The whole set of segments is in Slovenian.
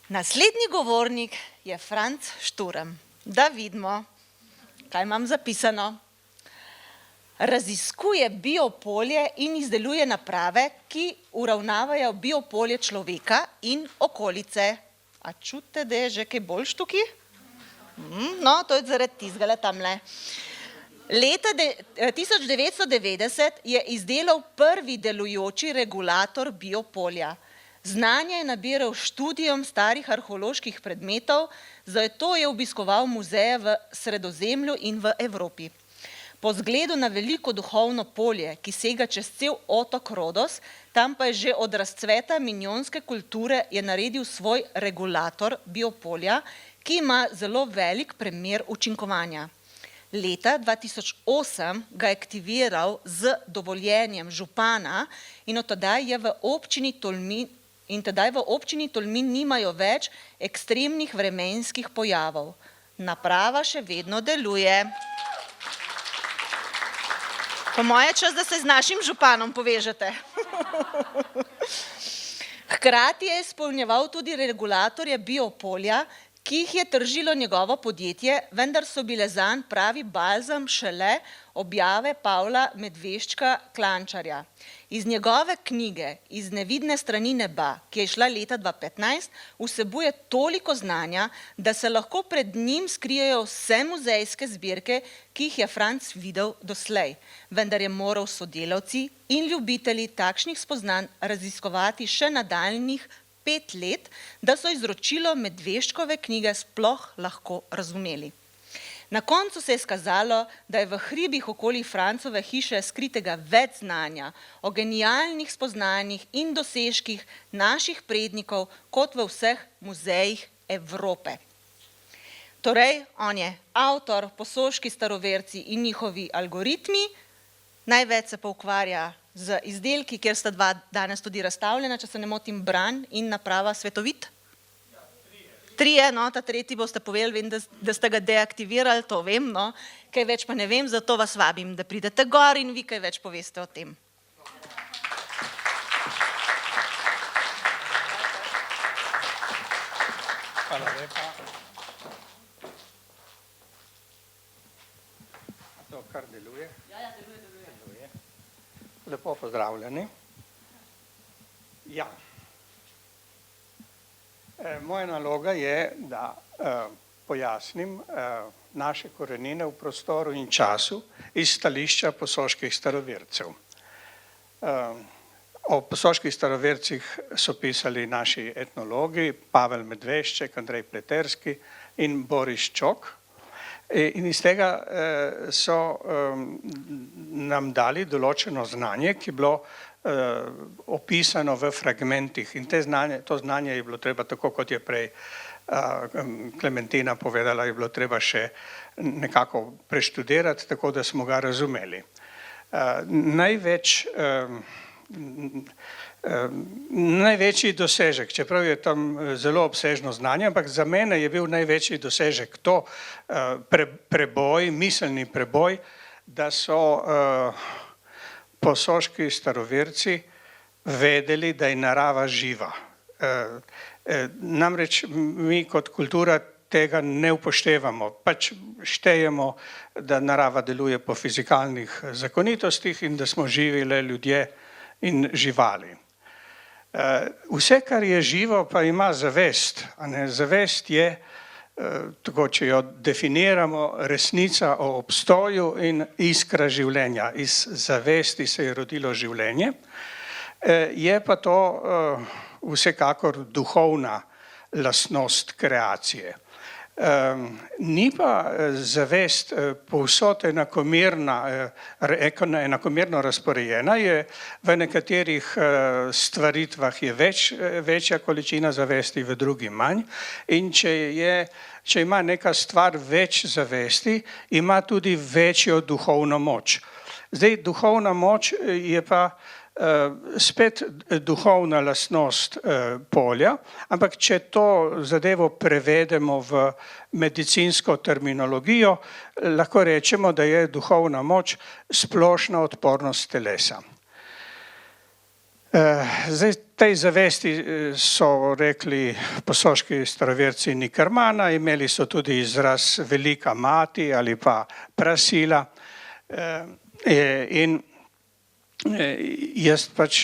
Naslednji govornik je Franc Šturm. Da vidimo, kaj imam zapisano. Raziskuje biopolje in izdeluje naprave, ki uravnavajo biopolje človeka in okolice. A čutite, da je že kaj boljš tukaj? No, to je zaradi tizgale tamle. Leta 1990 je izdelal prvi delujoči regulator biopolja. Znanje je nabiral študijom starih arheoloških predmetov, zato je obiskoval muzeje v Sredozemlju in v Evropi. Po zgledu na veliko duhovno polje, ki sega čez cel otok Rodos, tam pa je že od razcveta minjonske kulture je naredil svoj regulator biopolja, ki ima zelo velik primer učinkovanja. Leta 2008 ga je aktiviral z dovoljenjem župana in od tedaj je v občini Tolmin nimajo več ekstremnih vremenskih pojavov. Naprava še vedno deluje. Po moje čas, da se z našim županom povežete. Hkrati je izpolnjeval tudi regulatorje biopolja, ki jih je tržilo njegovo podjetje, vendar so bile zanj pravi balzam šele objave Pavla Medveščka Klančarja. Iz njegove knjige Iz nevidne strani neba, ki je šla leta 2015, vsebuje toliko znanja, da se lahko pred njim skrijejo vse muzejske zbirke, ki jih je Franc videl doslej. Vendar je moral sodelavci in ljubitelji takšnih spoznanj raziskovati še nadaljnjih 5 let, da so izročilo Medveščkove knjige sploh lahko razumeli. Na koncu se je skazalo, da je v hribih okoli Francove hiše skritega več znanja o genialnih spoznanjih in dosežkih naših prednikov kot v vseh muzejih Evrope. Torej, on je avtor, Posoški staroverci in njihovi algoritmi, največ se pa ukvarja z izdelki, kjer sta dva danes tudi razstavljena, če se ne motim, Bran in naprava Svetovit. Trije, no, ta tretji boste povedali, vem, da ste ga deaktivirali, to vem, no, kaj več pa ne vem, zato vas vabim, da pridete gor in vi kaj več poveste o tem. Hvala lepa. To kar deluje? Ja, deluje. Lepo pozdravljeni. Ja. Moja naloga je, da pojasnim naše korenine v prostoru in času iz stališča posoških starovercev. O posoških starovercih so pisali naši etnologi Pavel Medvešček, Andrej Pleterski in Boris Čok. In iz tega so nam dali določeno znanje, ki je bilo opisano v fragmentih in to znanje je bilo treba, tako kot je prej Klementina povedala, je bilo treba še nekako preštudirati, tako da smo ga razumeli. Največji dosežek, čeprav je tam zelo obsežno znanje, ampak za mene je bil največji dosežek to preboj, miselni preboj, da so posoški staroverci vedeli, da je narava živa. Namreč mi kot kultura tega ne upoštevamo, pač štejemo, da narava deluje po fizikalnih zakonitostih in da smo živeli ljudje in živali. Vse, kar je živo, pa ima zavest. Zavest je, tako če jo definiramo, resnica o obstoju in iskra življenja. Iz zavesti se je rodilo življenje. Je pa to vsekakor duhovna lastnost kreacije. Ni pa zavest povsod enakomerno razporejena, v nekaterih stvaritvah je večja količina zavesti, v drugi manj. In če ima neka stvar več zavesti, ima tudi večjo duhovno moč. Zdaj, duhovna moč je pa spet duhovna lastnost polja, ampak če to zadevo prevedemo v medicinsko terminologijo, lahko rečemo, da je duhovna moč splošna odpornost telesa. Zdaj, tej zavesti so rekli posoški staroverci nikar mana, imeli so tudi izraz velika mati ali pa prasila. In jaz pač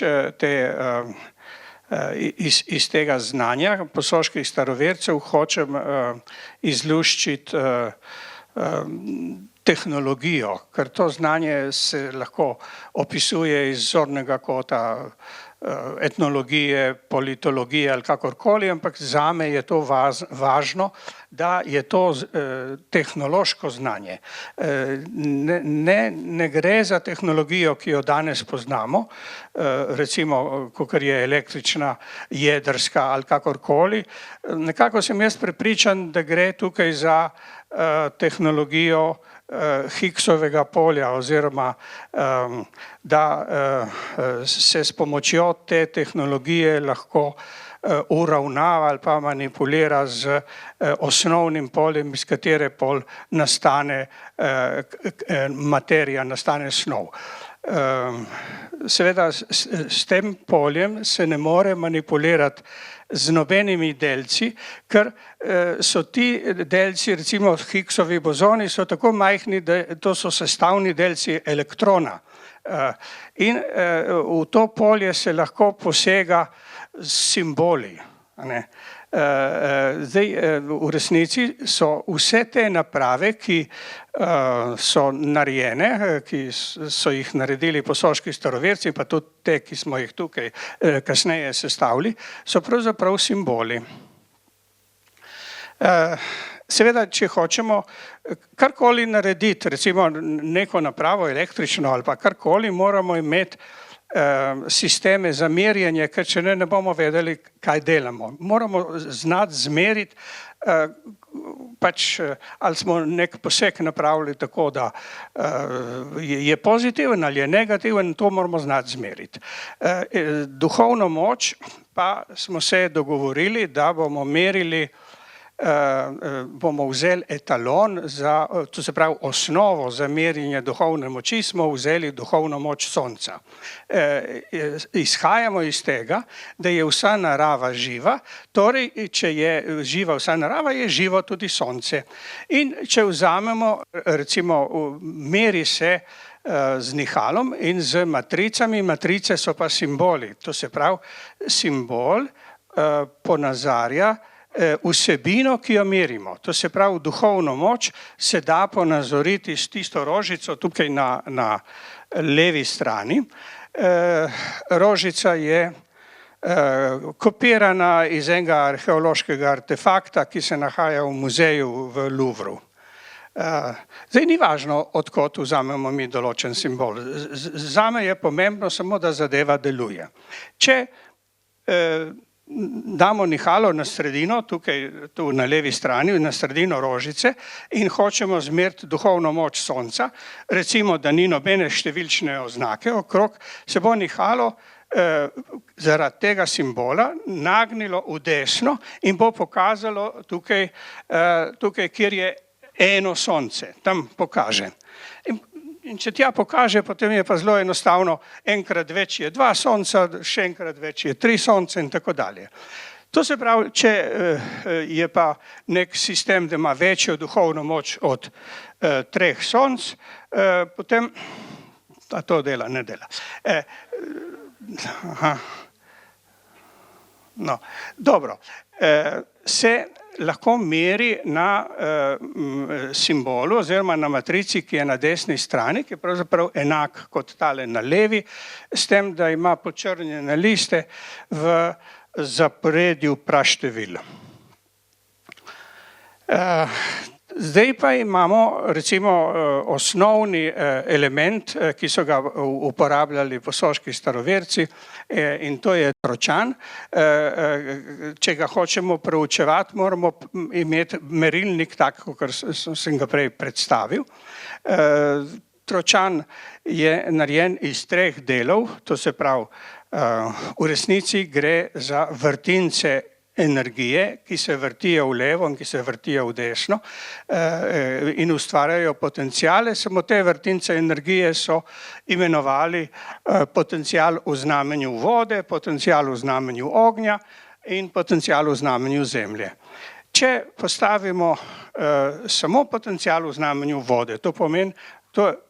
iz tega znanja posoških starovercev hočem izluščiti tehnologijo, ker to znanje se lahko opisuje iz zornega kota etnologije, politologije ali kakorkoli, ampak zame je to važno, da je to tehnološko znanje. Ne gre za tehnologijo, ki jo danes poznamo, recimo, kakor je električna, jedrska ali kakorkoli. Nekako sem jaz prepričan, da gre tukaj za tehnologijo Higgsovega polja oziroma da se s pomočjo te tehnologije lahko uravnava ali pa manipulira z osnovnim poljem, iz katere pol nastane materija, nastane snov. Seveda s tem poljem se ne more manipulirati z nobenimi delci, ker so ti delci, recimo Higgsovi bozoni, so tako majhni, da to so sestavni delci elektrona. In v to polje se lahko posega s simboli. Zdaj, v resnici so vse te naprave, ki so narejene, ki so jih naredili posoški staroverci, pa tudi te, ki smo jih tukaj kasneje sestavili, so pravzaprav simboli. Seveda, če hočemo karkoli narediti, recimo neko napravo električno ali pa karkoli, moramo imeti sisteme za merjenje, ker če ne bomo vedeli, kaj delamo. Moramo znati zmeriti, pač ali smo nek poseg napravili tako, da je pozitiven ali je negativen, to moramo znati zmeriti. Duhovno moč pa smo se dogovorili, da bomo merili, bomo vzeli etalon, to se pravi osnovo za merjenje duhovne moči, smo vzeli duhovno moč sonca. Izhajamo iz tega, da je vsa narava živa, torej, če je živa vsa narava, je živo tudi sonce. In če vzamemo, recimo, meri se z nihalom in z matricami, matrice so pa simboli. To se pravi, simbol ponazarja vsebino, ki jo merimo. To se pravi, duhovno moč se da ponazoriti s tisto rožico tukaj na levi strani. Rožica je kopirana iz enega arheološkega artefakta, ki se nahaja v muzeju v Louvru. Zdaj ni važno, odkot vzamemo mi določen simbol. Zame je pomembno samo, da zadeva deluje. Če damo nihalo na sredino, tukaj tu na levi strani, na sredino rožice in hočemo zmeriti duhovno moč sonca, recimo, da ni nobene številčne oznake okrog, se bo nihalo zaradi tega simbola nagnilo v desno in bo pokazalo tukaj, kjer je eno sonce, tam pokaže. In če tja pokaže, potem je pa zelo enostavno, enkrat več je 2 sonca, še enkrat več je 3 sonce in tako dalje. To se pravi, če je pa nek sistem, da ima večjo duhovno moč od 3 sonc, potem, a to dela, ne dela. No, dobro, se lahko meri na simbolu oziroma na matrici, ki je na desni strani, ki je pravzaprav enak kot tale na levi, s tem, da ima počrnjene liste v zaporedju praštevil. Zdaj pa imamo recimo osnovni element, ki so ga uporabljali posoški staroverci, in to je tročan. Če ga hočemo preučevati, moramo imeti merilnik tak, kot sem ga prej predstavil. Tročan je narejen iz 3 delov, to se pravi, v resnici gre za vrtince energije, ki se vrtijo v levo in ki se vrtijo v desno in ustvarjajo potencijale, samo te vrtince energije so imenovali potencijal v znamenju vode, potencijal v znamenju ognja in potencijal v znamenju zemlje. Če postavimo samo potencijal v znamenju vode, to pomeni,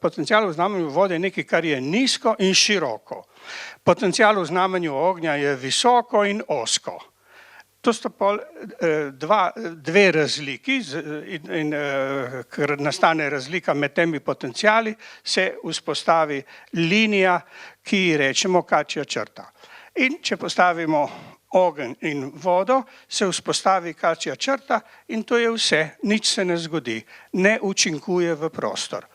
potencijal v znamenju vode je nekaj, kar je nizko in široko. Potencijal v znamenju ognja je visoko in ozko. To sta pol dve razliki in ker nastane razlika med temi potencijali, se vzpostavi linija, ki ji rečemo kačja črta. In če postavimo ogenj in vodo, se vzpostavi kačja črta in to je vse, nič se ne zgodi, ne učinkuje v prostor.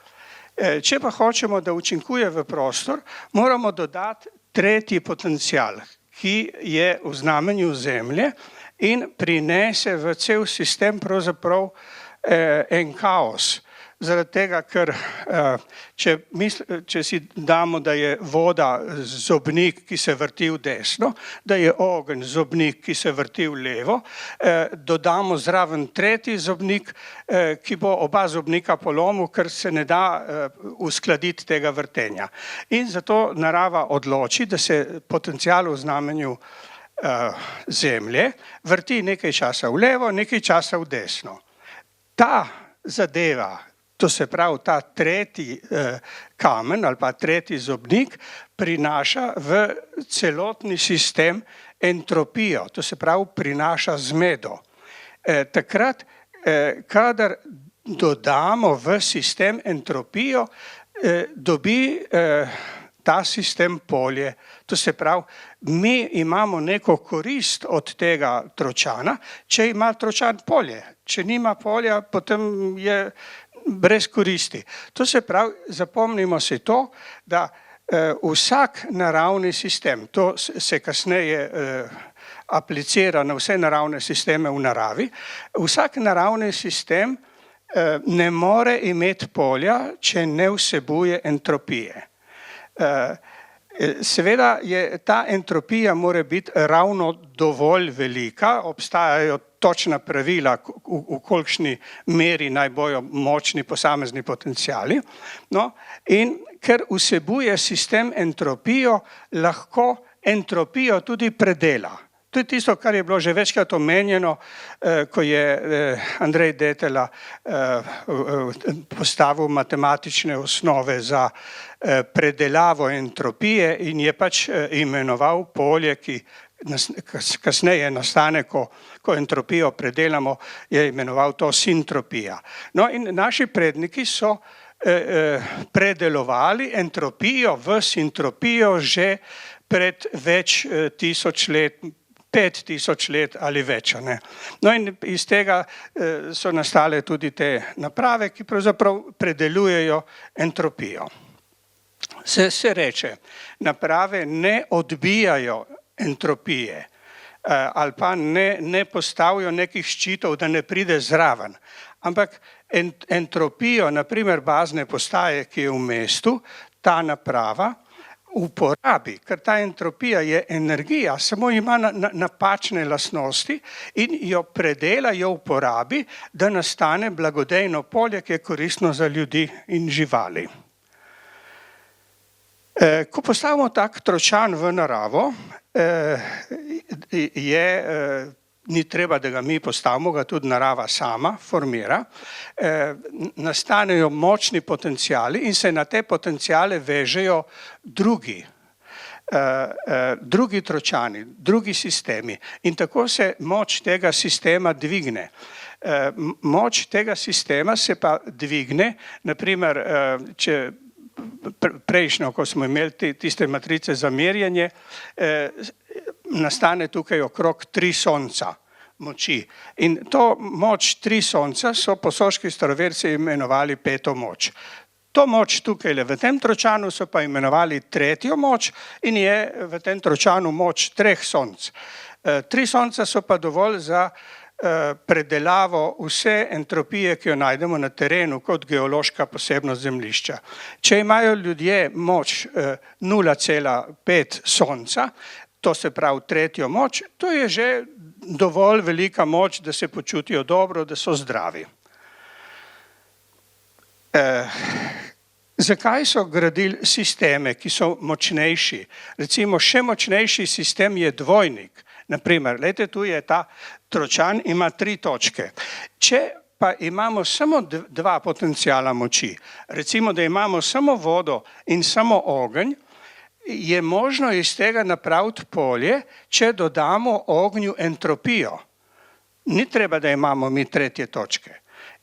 Če pa hočemo, da učinkuje v prostor, moramo dodati tretji potencijal, ki je v znamenju zemlje in prinese v cel sistem pravzaprav en kaos. Zaradi tega, ker če si damo, da je voda zobnik, ki se vrti v desno, da je ogenj zobnik, ki se vrti v levo, dodamo zraven tretji zobnik, ki bo oba zobnika polomil, ker se ne da uskladiti tega vrtenja. In zato narava odloči, da se potencijal v znamenju zemlje vrti nekaj časa v levo, nekaj časa v desno. Ta zadeva, to se pravi ta tretji kamen ali pa tretji zobnik, prinaša v celotni sistem entropijo, to se pravi prinaša zmedo. Takrat, kadar dodamo v sistem entropijo, dobi ta sistem polje. To se pravi, mi imamo neko korist od tega tročana, če ima tročan polje. Če nima polja, potem je brez koristi. To se pravi, zapomnimo si to, da vsak naravni sistem, to se kasneje aplicira na vse naravne sisteme v naravi, vsak naravni sistem ne more imeti polja, če ne vsebuje entropije. Seveda je ta entropija mora biti ravno dovolj velika, obstajajo točna pravila, v kolikšni meri naj bojo močni posamezni potencijali. No, in ker vsebuje sistem entropijo, lahko entropijo tudi predela. To je tisto, kar je bilo že večkrat omenjeno, ko je Andrej Detela postavil matematične osnove za predelavo entropije in je pač imenoval polje, ki kasneje nastane, ko entropijo predelamo, je imenoval to sintropija. No in naši predniki so predelovali entropijo v sintropijo že pred več tisoč let, 5000 let ali več. Ne? No in iz tega so nastale tudi te naprave, ki pravzaprav predelujejo entropijo. Se reče, naprave ne odbijajo entropije ali pa ne postavijo nekih ščitov, da ne pride zraven. Ampak entropijo, naprimer bazne postaje, ki je v mestu, ta naprava uporabi, ker ta entropija je energija, samo ima napačne lastnosti in jo predela, jo uporabi, da nastane blagodejno polje, ki je koristno za ljudi in živali. Ko postavimo tak tročan v naravo, ni treba, da ga mi postavimo, ga tudi narava sama formira, nastanejo močni potencijali in se na te potencijale vežejo drugi tročani, drugi sistemi. In tako se moč tega sistema dvigne. Moč tega sistema se pa dvigne, naprimer, če prejšnjo, ko smo imeli tiste matrice za merjenje, nastane tukaj okrog 3 sonca moči. In to moč 3 sonca so posoški staroverci imenovali peto moč. To moč tukaj v tem tročanu so pa imenovali tretjo moč in je v tem tročanu moč 3 sonc. 3 sonca so pa dovolj za predelavo vse entropije, ki jo najdemo na terenu kot geološka posebnost zemljišča. Če imajo ljudje moč 0,5 sonca, to se pravi tretjo moč, to je že dovolj velika moč, da se počutijo dobro, da so zdravi. Zakaj so gradili sisteme, ki so močnejši? Recimo še močnejši sistem je dvojnik. Naprimer, gledajte, tu je ta tročan, ima 3 točke. Če pa imamo samo 2 potencijala moči, recimo, da imamo samo vodo in samo ogenj, je možno iz tega napraviti polje, če dodamo ognju entropijo. Ni treba, da imamo mi 3. točke.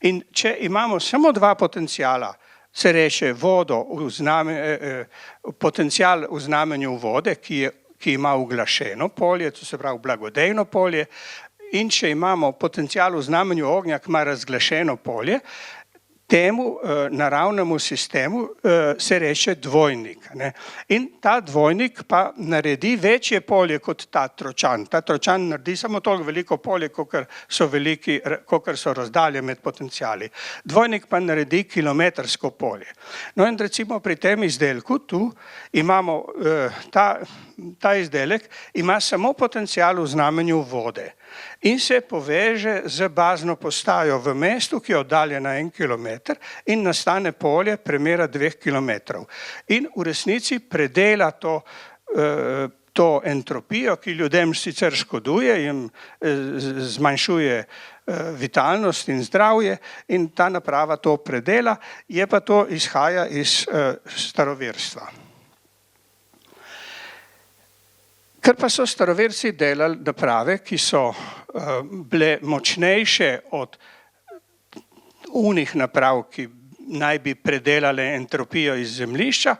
In če imamo samo 2 potencijala, se reče vodo, potencijal v znamenju vode, ki ima uglašeno polje, to se pravi blagodejno polje, in če imamo potencijal v znamenju ognja, ki ima razglašeno polje, temu naravnemu sistemu se reče dvojnik. In ta dvojnik pa naredi večje polje kot ta tročan. Ta tročan naredi samo toliko veliko polje, kolikor so razdalje med potencijali. Dvojnik pa naredi kilometrsko polje. No in recimo pri tem izdelku tu imamo ta izdelek ima samo potencijal v znamenju vode in se poveže z bazno postajo v mestu, ki je oddaljena 1 kilometer in nastane polje premera 2 kilometrov. In v resnici predela to entropijo, ki ljudem sicer škoduje, jim zmanjšuje vitalnost in zdravje in ta naprava to predela, je pa to izhaja iz staroverstva. Ker pa so staroverci delali naprave, ki so bile močnejše od unih naprav, ki naj bi predelale entropijo iz zemljišča,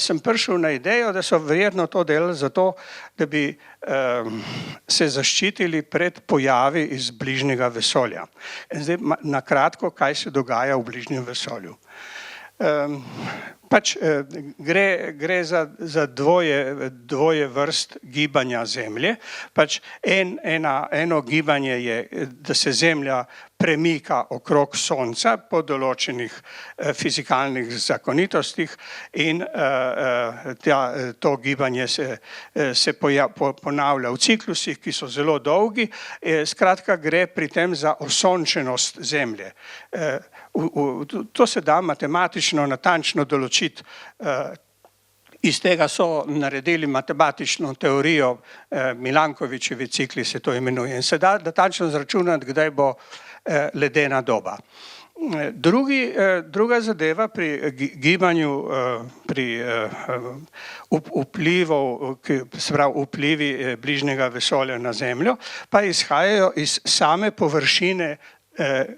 sem prišel na idejo, da so verjetno to delali zato, da bi se zaščitili pred pojavi iz bližnjega vesolja. Zdaj, na kratko, kaj se dogaja v bližnjem vesolju. Pač gre za dvoje vrst gibanja Zemlje. Pač eno gibanje je, da se Zemlja premika okrog Sonca po določenih fizikalnih zakonitostih in to gibanje se ponavlja v ciklusih, ki so zelo dolgi. Skratka, gre pri tem za osončenost Zemlje. To se da matematično natančno določiti. Iz tega so naredili matematično teorijo, Milankovićevi cikli se to imenuje, in se da natančno izračunati, kdaj bo ledena doba. Druga zadeva pri gibanju, pri vplivi bližnjega vesolja na Zemljo, pa izhajajo iz same površine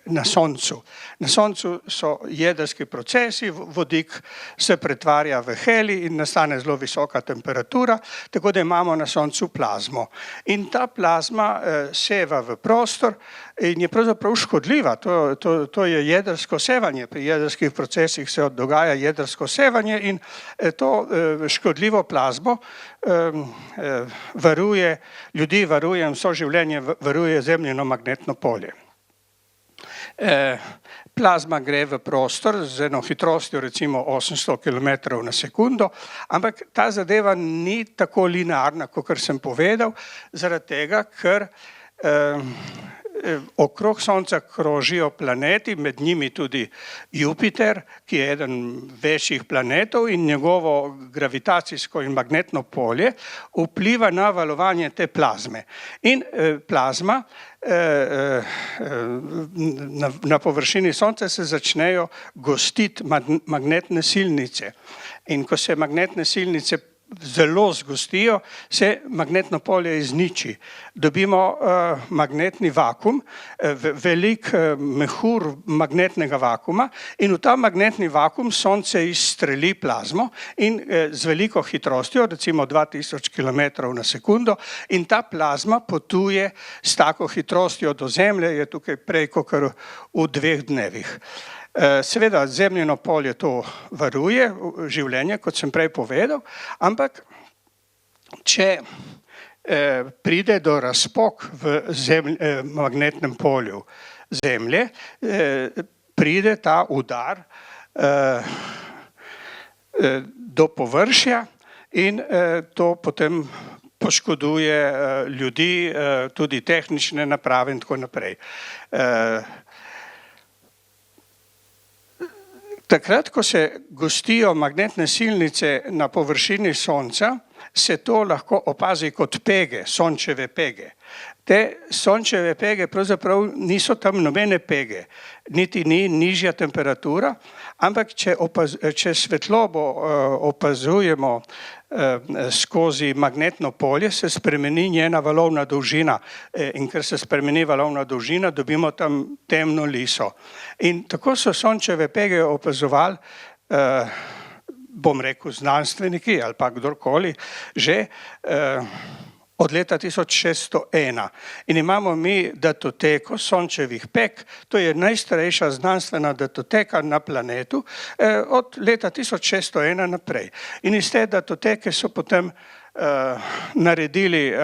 na Soncu. Na Soncu so jedrski procesi, vodik se pretvarja v helij in nastane zelo visoka temperatura, tako da imamo na Soncu plazmo. In ta plazma seva v prostor in je pravzaprav škodljiva. To je jedrsko sevanje. Pri jedrskih procesih se dogaja jedrsko sevanje in to škodljivo plazmo ljudi varuje, vso življenje varuje Zemljino magnetno polje. Plazma gre v prostor z eno hitrostjo recimo 800 km na sekundo, ampak ta zadeva ni tako linearna, kakor sem povedal, zaradi tega, ker okrog Sonca krožijo planeti, med njimi tudi Jupiter, ki je eden večjih planetov in njegovo gravitacijsko in magnetno polje vpliva na valovanje te plazme. In plazma na površini Sonca se začnejo gostiti magnetne silnice. In ko se magnetne silnice zelo zgostijo, se magnetno polje izniči. Dobimo magnetni vakuum, velik mehur magnetnega vakuuma in v ta magnetni vakuum Sonce izstreli plazmo in z veliko hitrostjo, recimo 2000 km na sekundo, in ta plazma potuje s tako hitrostjo do Zemlje, je tukaj prej kakor v 2 dnevih. Seveda Zemljino polje to varuje življenje, kot sem prej povedal, ampak če pride do razpok v magnetnem polju Zemlje, pride ta udar do površja in to potem poškoduje ljudi, tudi tehnične naprave in tako naprej. Takrat, ko se gostijo magnetne silnice na površini Sonca, se to lahko opazi kot pege, Sončeve pege. Te Sončeve pege pravzaprav niso tam nobene pege, niti ni nižja temperatura, ampak če svetlobo opazujemo skozi magnetno polje, se spremeni njena valovna dolžina in ker se spremeni valovna dolžina, dobimo tam temno liso. In tako so Sončeve pege opazovali, bom rekel, znanstveniki ali pa kdorkoli, že od leta 1601. In imamo mi datoteko Sončevih peg, to je najstarejša znanstvena datoteka na planetu, od leta 1601 naprej. In iz te datoteke so potem naredili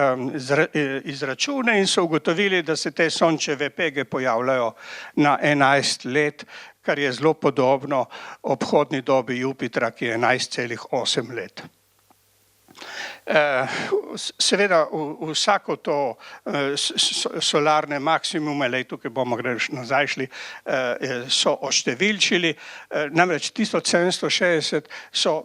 izračune in so ugotovili, da se te Sončeve pege pojavljajo na 11 let, kar je zelo podobno obhodni dobi Jupitra, ki je 11,8 let. Seveda vsako to solarne maksimume, tukaj bomo nazaj šli, so oštevilčili, namreč 1760 so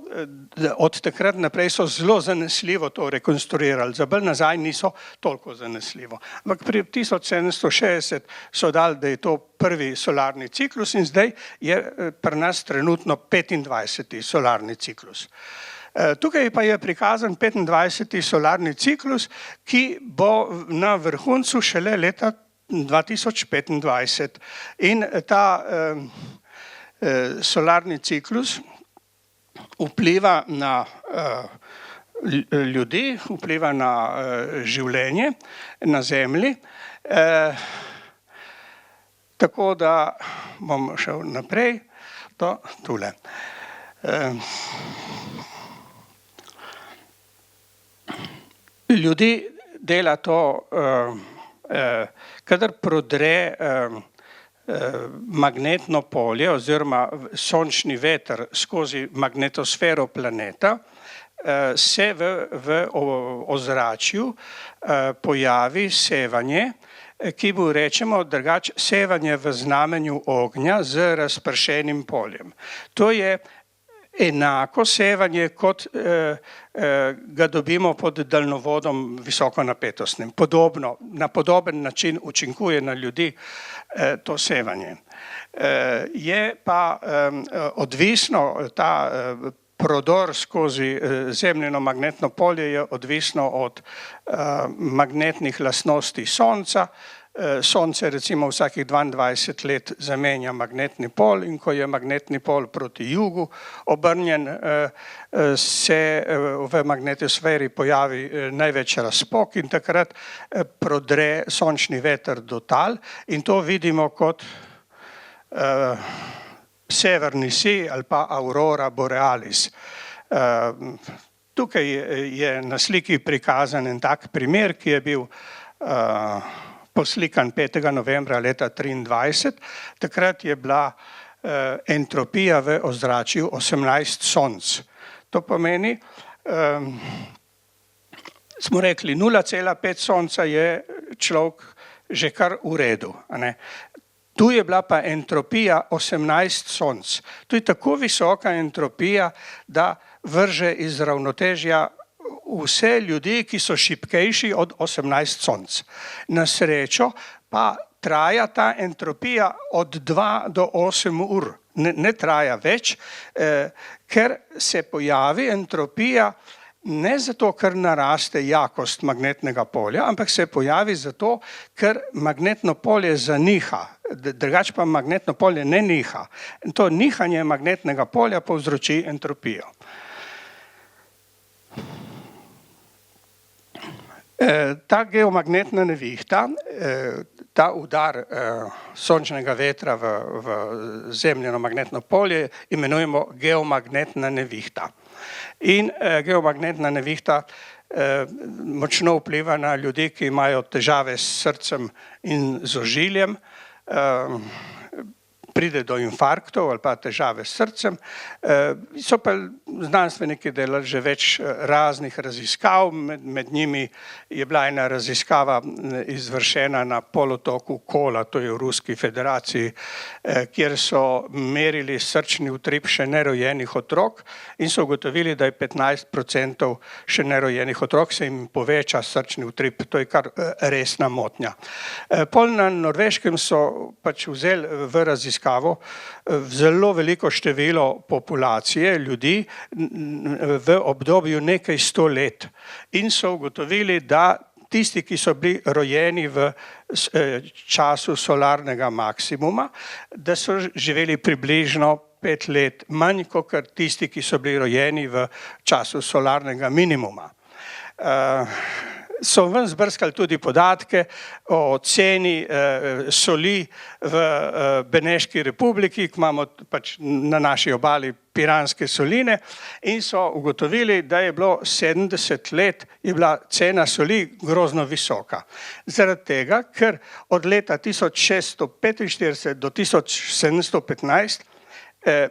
od takrat naprej so zelo zanesljivo to rekonstruirali, za bolj nazaj niso toliko zanesljivo. Ampak pri 1760 so dali, da je to prvi solarni ciklus in zdaj je pri nas trenutno 25. solarni ciklus. Tukaj pa je prikazan 25. solarni ciklus, ki bo na vrhuncu šele leta 2025. In ta solarni ciklus vpliva na ljudi, vpliva na življenje na Zemlji. Tako da bom šel naprej, tule. Ljudi dela to, kadar prodre magnetno polje oziroma sončni veter skozi magnetosfero planeta, se v ozračju pojavi sevanje, ki mu rečemo drugače sevanje v znamenju ognja z razpršenim poljem. To je enako sevanje, kot ga dobimo pod daljnovodom visokonapetostnim. Podobno, na podoben način učinkuje na ljudi to sevanje. Je pa odvisno, ta prodor skozi zemljino magnetno polje je odvisno od magnetnih lastnosti Sonca. Sonce recimo vsakih 22 let zamenja magnetni pol in ko je magnetni pol proti jugu obrnjen, se v magnetosferi pojavi največ razpok in takrat prodre sončni veter do tal in to vidimo kot severni sij ali pa aurora borealis. Tukaj je na sliki prikazan en tak primer, ki je bil poslikan 5. novembra leta 1923. Takrat je bila entropija v ozračju 18 sonc. To pomeni, smo rekli, 0,5 sonca je človek že kar v redu. Tu je bila pa entropija 18 sonc. To je tako visoka entropija, da vrže iz ravnotežja vse ljudi, ki so šibkejši od 18 sonc. Na srečo pa traja ta entropija od 2 do 8 ur. Ne traja več, ker se pojavi entropija ne zato, ker naraste jakost magnetnega polja, ampak se pojavi zato, ker magnetno polje zaniha. Drugače pa magnetno polje ne niha. To nihanje magnetnega polja povzroči entropijo. Ta geomagnetna nevihta, ta udar sončnega vetra v zemljino magnetno polje imenujemo geomagnetna nevihta. In geomagnetna nevihta močno vpliva na ljudi, ki imajo težave s srcem in z ožiljem. pride do infarktov ali pa težave s srcem. So pa znanstveniki delali že več raznih raziskav, med njimi je bila ena raziskava izvršena na polotoku Kola, to je v Ruski federaciji, kjer so merili srčni utrip še nerojenih otrok in so ugotovili, da je 15% še nerojenih otrok se jim poveča srčni utrip, to je kar resna motnja. Pol na Norveškem so pač vzeli v raziskavo zelo veliko število populacije ljudi v obdobju nekaj 100 let in so ugotovili, da tisti, ki so bili rojeni v času solarnega maksimuma, da so živeli približno 5 let manj kot tisti, ki so bili rojeni v času solarnega minimuma. So ven zbrskali tudi podatke o ceni soli v Beneški republiki, ki imamo pač na naši obali Piranske soline in so ugotovili, da je bilo 70 let je bila cena soli grozno visoka. Zaradi tega, ker od leta 1645 do 1715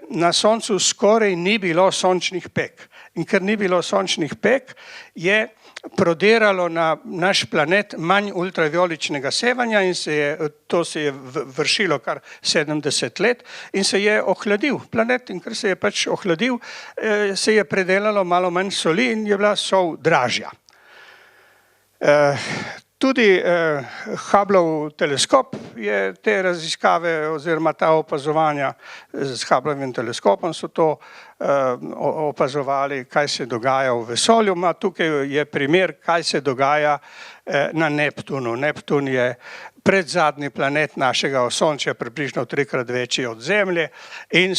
na soncu skoraj ni bilo sončnih pek. In ker ni bilo sončnih pek, je prodiralo na naš planet manj ultravijoličnega sevanja in to se je vršilo kar 70 let in se je ohladil planet in ker se je pač ohladil, se je predelalo malo manj soli in je bila sol dražja. Tudi Hubbleov teleskop je te raziskave oziroma ta opazovanja z Hubbleovim teleskopom so to opazovali, kaj se dogaja v vesolju. Tukaj je primer, kaj se dogaja na Neptunu. Neptun je predzadnji planet našega Osončja, približno 3-krat večji od Zemlje in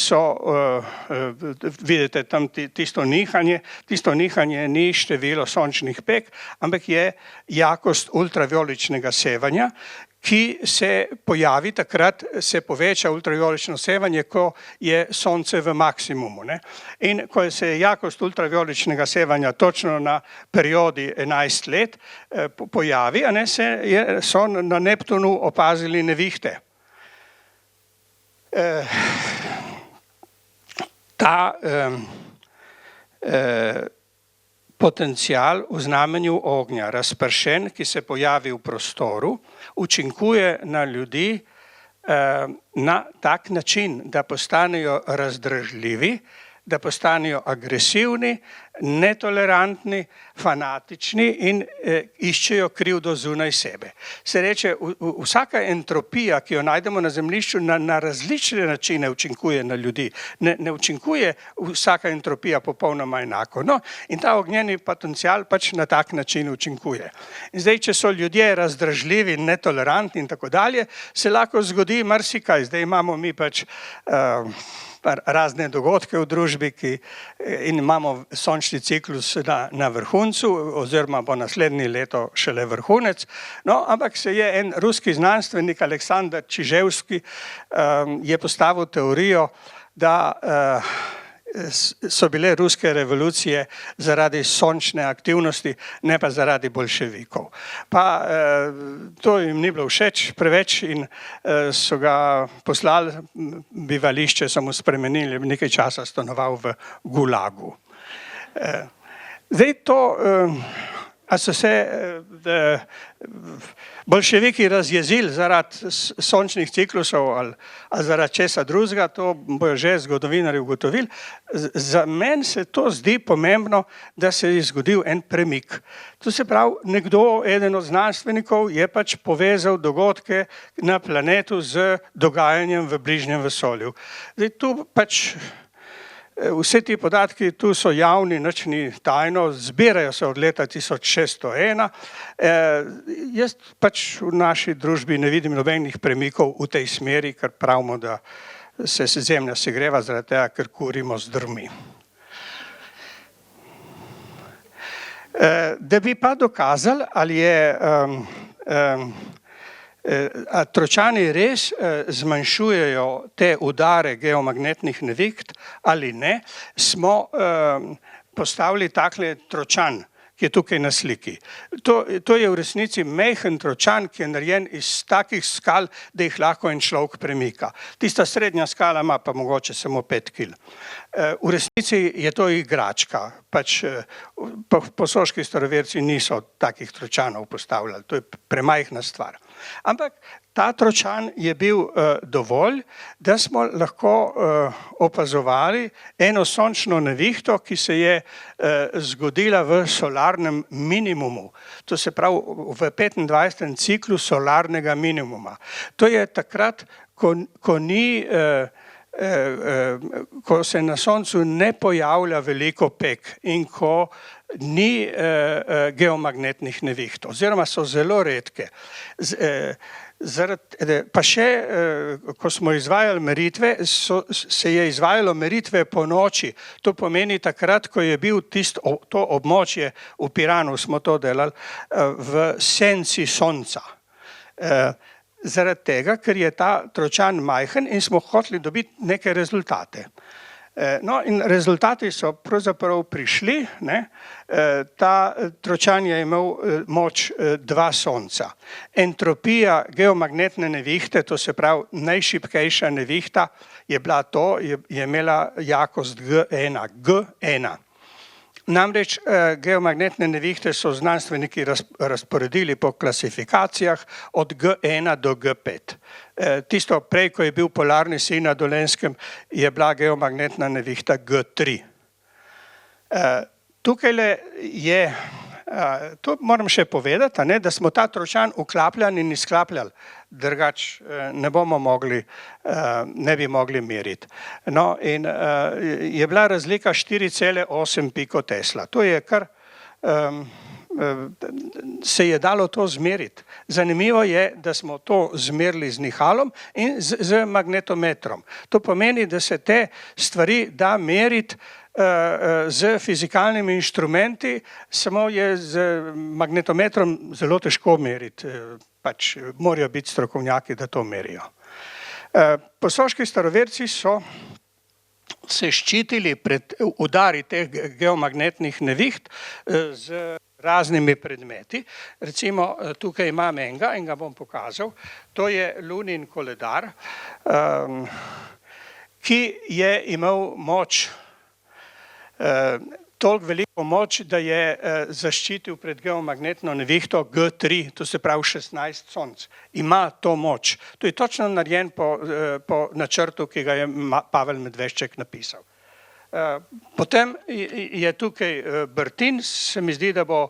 vidite tam tisto nihanje ni število sončnih pek, ampak je jakost ultravijoličnega sevanja, ki se pojavi, takrat se poveča ultravijolično sevanje, ko je sonce v maksimumu. In ko se je jakost ultravijoličnega sevanja točno na periodi 11 let pojavi, so na Neptunu opazili nevihte. Ta potencial v znamenju ognja, razpršen, ki se pojavi v prostoru, učinkuje na ljudi na tak način, da postanejo razdražljivi, da postanejo agresivni, netolerantni, fanatični in iščejo krivdo zunaj sebe. Se reče, vsaka entropija, ki jo najdemo na zemljišču, na različne načine učinkuje na ljudi. Ne učinkuje vsaka entropija popolnoma enako. No, in ta ognjeni potencial pač na tak način učinkuje. In zdaj, če so ljudje razdražljivi, netolerantni in tako dalje, se lahko zgodi marsikaj. Zdaj imamo mi pač razne dogodke v družbi in imamo sončni ciklus na vrhuncu oziroma bo naslednje leto šele vrhunec. No, ampak se je en ruski znanstvenik Aleksandar Čiževski je postavil teorijo, da so bile ruske revolucije zaradi sončne aktivnosti, ne pa zaradi boljševikov. Pa to jim ni bilo všeč preveč in so ga poslali, bivališče so mu spremenili, nekaj časa stanoval v Gulagu. Zdaj to, a so se boljševiki razjezili zaradi sončnih ciklusov ali zaradi česa drugega, to bojo že zgodovinarji ugotovili. Za meni se to zdi pomembno, da se je zgodil en premik. To se pravi, nekdo, eden od znanstvenikov je pač povezal dogodke na planetu z dogajanjem v bližnjem vesolju. Zdaj tu pač vse ti podatki tu so javni, nič ni tajno, zbirajo se od leta 1601. Jaz pač v naši družbi ne vidim nobenih premikov v tej smeri, ker pravimo, da se Zemlja segreva zaradi tega, ker kurimo z drvmi. Da bi pa dokazali, ali tročani res zmanjšujejo te udare geomagnetnih neviht ali ne, smo postavili takle tročan, ki je tukaj na sliki. To je v resnici majhen tročan, ki je narejen iz takih skal, da jih lahko en človek premika. Tista srednja skala ima pa mogoče samo 5 kil. V resnici je to igračka, pač posoški staroverci niso takih tročanov postavljali, to je premajhna stvar. Ampak ta tročan je bil dovolj, da smo lahko opazovali eno sončno nevihto, ki se je zgodila v solarnem minimumu. To se pravi v 25. ciklu solarnega minimuma. To je takrat, ko se na soncu ne pojavlja veliko pek in ko ni geomagnetnih neviht, oziroma so zelo redke. Pa še, ko smo izvajali meritve, se je izvajalo meritve po noči. To pomeni takrat, ko je bil to območje, v Piranu smo to delali, v senci sonca. Zaradi tega, ker je ta tročan majhen in smo hoteli dobiti neke rezultate. No, in rezultati so pravzaprav prišli, ne. Ta tročan je imel moč 2 sonca. Entropija geomagnetne nevihte, to se pravi najšibkejša nevihta, je bila to, je imela jakost G1. Namreč geomagnetne nevihte so znanstveniki razporedili po klasifikacijah od G1 do G5. Tisto prej, ko je bil polarni sij na Dolenjskem, je bila geomagnetna nevihta G3. Tukaj je, to moram še povedati, da smo ta tročan vklapljali in izklapljali, drugač ne bi mogli meriti. No, in je bila razlika 4,8 pikotesla. To je kar, se je dalo to zmeriti. Zanimivo je, da smo to zmerili z nihalom in z magnetometrom. To pomeni, da se te stvari da meriti z fizikalnimi inštrumenti, samo je z magnetometrom zelo težko meriti, pač morajo biti strokovnjaki, da to merijo. Posoški staroverci so se ščitili pred udari teh geomagnetnih neviht z raznimi predmeti. Recimo tukaj imam enega in ga bom pokazal. To je lunin koledar, ki je imel moč, toliko veliko moč, da je zaščitil pred geomagnetno nevihto G3, to se pravi 16 sonc. Ima to moč. To je točno narejen po načrtu, ki ga je Pavel Medvešček napisal. Potem je tukaj Brtin, se mi zdi, da bo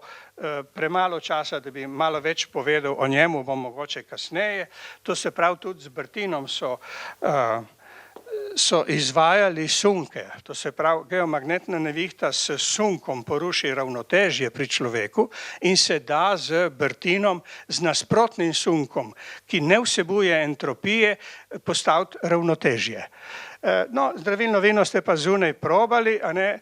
premalo časa, da bi malo več povedal o njemu, bom mogoče kasneje. To se pravi, tudi z Brtinom so izvajali sunke, to se pravi, geomagnetna nevihta s sunkom poruši ravnotežje pri človeku in se da z Brtinom, z nasprotnim sunkom, ki ne vsebuje entropije, postaviti ravnotežje. No, zdravilno vino ste pa zunaj probali, a ne,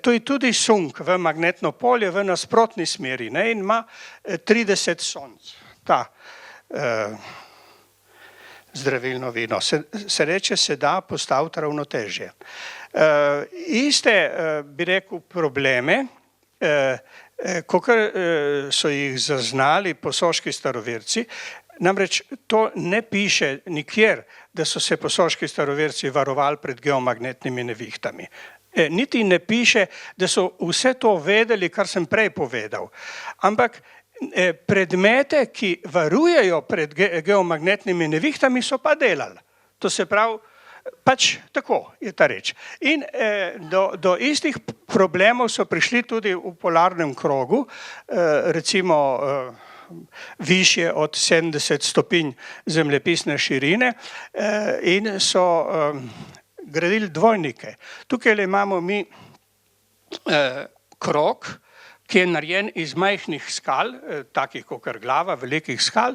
to je tudi sunk v magnetno polje v nasprotni smeri, ne, in ima 30 sonc, ta zdravilno vino. Se reče, se da postaviti ravnotežje. Iste, bi rekel, probleme, kakor so jih zaznali posoški staroverci, namreč to ne piše nikjer, da so se posoški staroverci varovali pred geomagnetnimi nevihtami. Niti ne piše, da so vse to vedeli, kar sem prej povedal. Ampak predmete, ki varujejo pred geomagnetnimi nevihtami, so pa delali. To se pravi, pač tako je ta reč. In do istih problemov so prišli tudi v polarnem krogu, recimo višje od 70 stopinj zemljepisne širine, in so gradili dvojnike. Tukaj imamo mi krog, ki je narejen iz majhnih skal, takih kakor glava, velikih skal,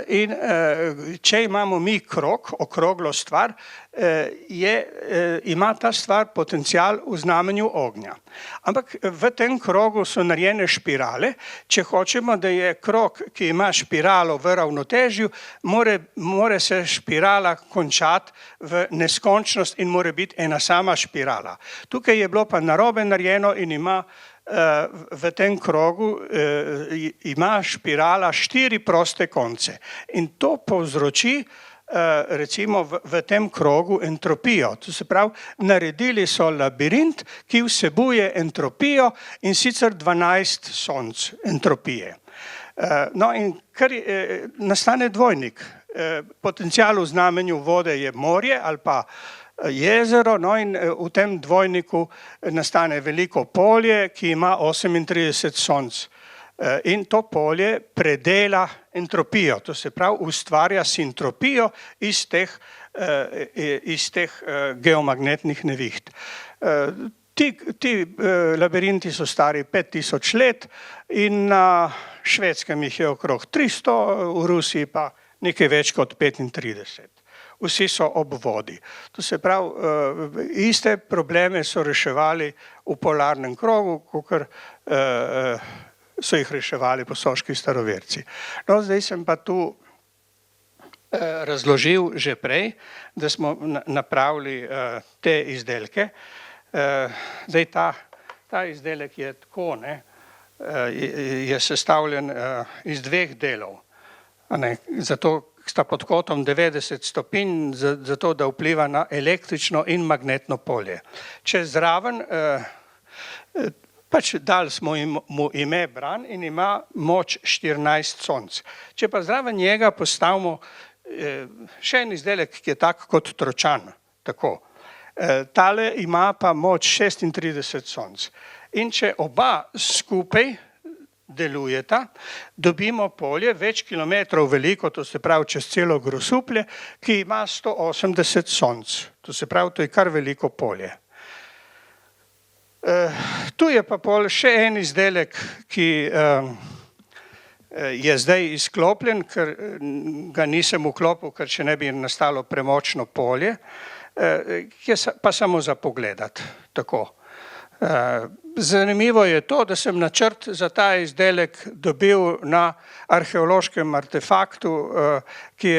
in če imamo mi krog, okroglo stvar, ima ta stvar potencial v znamenju ognja. Ampak v tem krogu so narejene špirale. Če hočemo, da je krog, ki ima špiralo v ravnotežju, mora se špirala končati v neskončnost in mora biti ena sama špirala. Tukaj je bilo pa narobe narejeno in ima v tem krogu ima špirala 4 proste konce. In to povzroči recimo v tem krogu entropijo. To se pravi, naredili so labirint, ki vsebuje entropijo in sicer 12 sonc entropije. No in kar nastane dvojnik. Potencial v znamenju vode je morje ali pa jezero, no in v tem dvojniku nastane veliko polje, ki ima 38 sonc. In to polje predela entropijo, to se pravi ustvarja sintropijo iz teh geomagnetnih neviht. Ti labirinti so stari 5000 let in na Švedskem jih je okrog 300, v Rusiji pa nekaj več kot 35. Vsi so ob vodi. To se pravi, iste probleme so reševali v polarnem krogu, kakor so jih reševali posoški staroverci. No, zdaj sem pa tu razložil že prej, da smo napravili te izdelke. Zdaj ta izdelek je tako, je sestavljen iz 2 delov. Zato sta pod kotom 90 stopinj, zato da vpliva na električno in magnetno polje. Če zraven pač dali smo mu ime Bran in ima moč 14 sonc. Če pa zraven njega postavimo še en izdelek, ki je tak kot tročan, tako. Tale ima pa moč 36 sonc. In če oba skupaj delujeta, dobimo polje več kilometrov veliko, to se pravi čez celo Grosuplje, ki ima 180 sonc. To se pravi, to je kar veliko polje. Tu je pa pol še en izdelek, ki je zdaj izklopljen, ker ga nisem vklopil, ker še ne bi nastalo premočno polje, je pa samo za pogledati, tako. Zanimivo je to, da sem načrt za ta izdelek dobil na arheološkem artefaktu, ki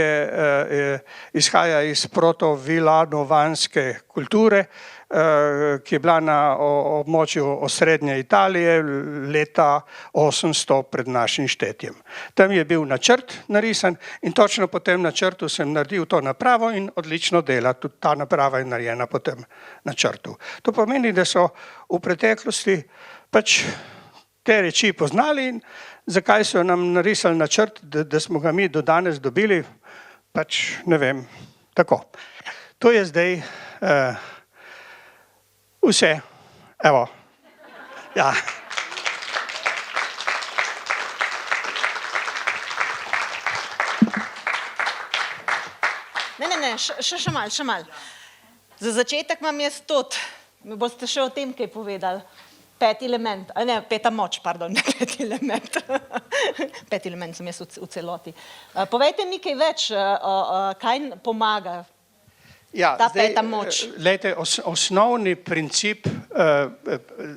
izhaja iz proto-vilanovanske kulture, ki je bila na območju osrednje Italije leta 800 pred našim štetjem. Tam je bil načrt narisan in točno po tem načrtu sem naredil to napravo in odlično dela. Tudi ta naprava je narejena po tem načrtu. To pomeni, da so v preteklosti pač te reči poznali in zakaj so nam narisali načrt, da smo ga mi do danes dobili, pač ne vem, tako. To je zdaj vse, evo, ja. Ne, še malo. Za začetek imam jaz tudi, mi boste še o tem kaj povedali. 5. element, ne, 5. moč, pardon, ne 5. element. 5. element sem jaz v celoti. Povejte mi kaj več, kaj pomaga ta 5. moč. Glejte, osnovni princip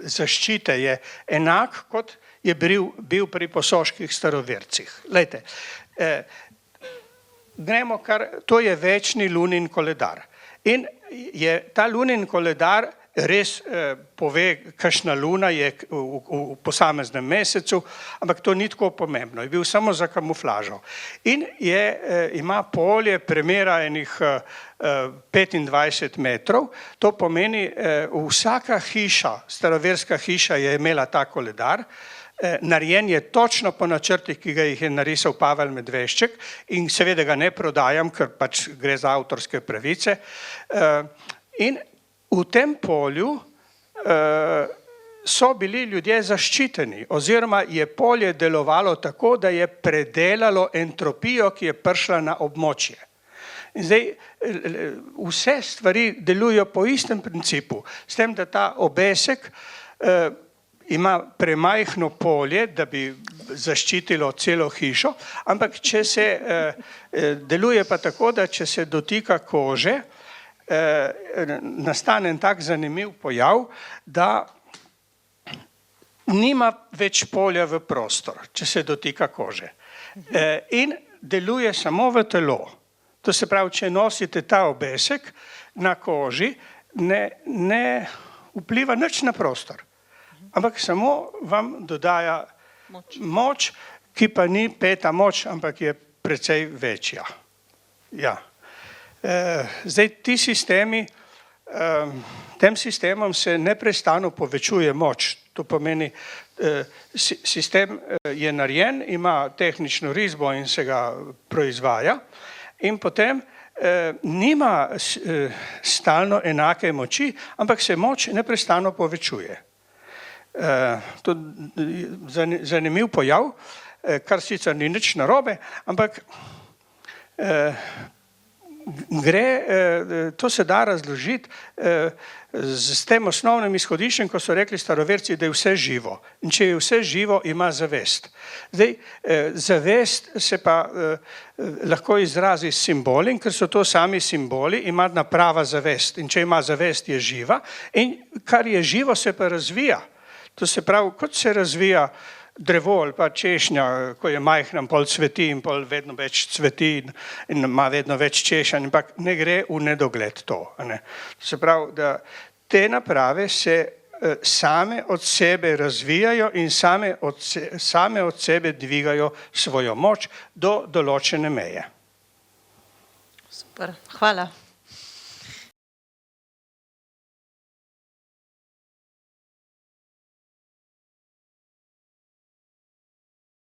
zaščite je enak, kot je bil pri posoških starovercih. Glejte, gremo to je večni lunin koledar. In je ta lunin koledar res pove, kakšna luna je v posameznem mesecu, ampak to ni tako pomembno, je bil samo za kamuflažo. In ima polje premera enih 25 metrov, to pomeni, vsaka hiša, staroverska hiša je imela ta koledar, narejen je točno po načrtih, ki ga je narisal Pavel Medvešček in seveda ga ne prodajam, ker pač gre za avtorske pravice. In v tem polju so bili ljudje zaščiteni oziroma je polje delovalo tako, da je predelalo entropijo, ki je prišla na območje. In zdaj vse stvari delujejo po istem principu, s tem, da ta obesek ima premajhno polje, da bi zaščitilo celo hišo, ampak če se deluje pa tako, da če se dotika kože, nastane en tak zanimiv pojav, da nima več polja v prostor, če se dotika kože. In deluje samo v telo. To se pravi, če nosite ta obesek na koži, ne vpliva nič na prostor, ampak samo vam dodaja moč, ki pa ni peta moč, ampak je precej večja. Ja. Zdaj, tem sistemom se neprestano povečuje moč. To pomeni, sistem je narejen, ima tehnično risbo in se ga proizvaja in potem nima stalno enake moči, ampak se moč neprestano povečuje. To je zanimiv pojav, kar sicer ni nič narobe, ampak to se da razložiti s tem osnovnim izhodiščem, ko so rekli staroverci, da je vse živo. In če je vse živo, ima zavest. Zdaj, zavest se pa lahko izrazi s simboli, ker so to sami simboli, ima naprava zavest. In če ima zavest, je živa. In kar je živo, se pa razvija. To se pravi, kot se razvija drevo ali pa češnja, ko je majhna, pol cveti in pol vedno več cveti in ima vedno več češanj, ampak ne gre v nedogled to. Se pravi, da te naprave se same od sebe razvijajo in same od sebe dvigajo svojo moč do določene meje. Super, hvala.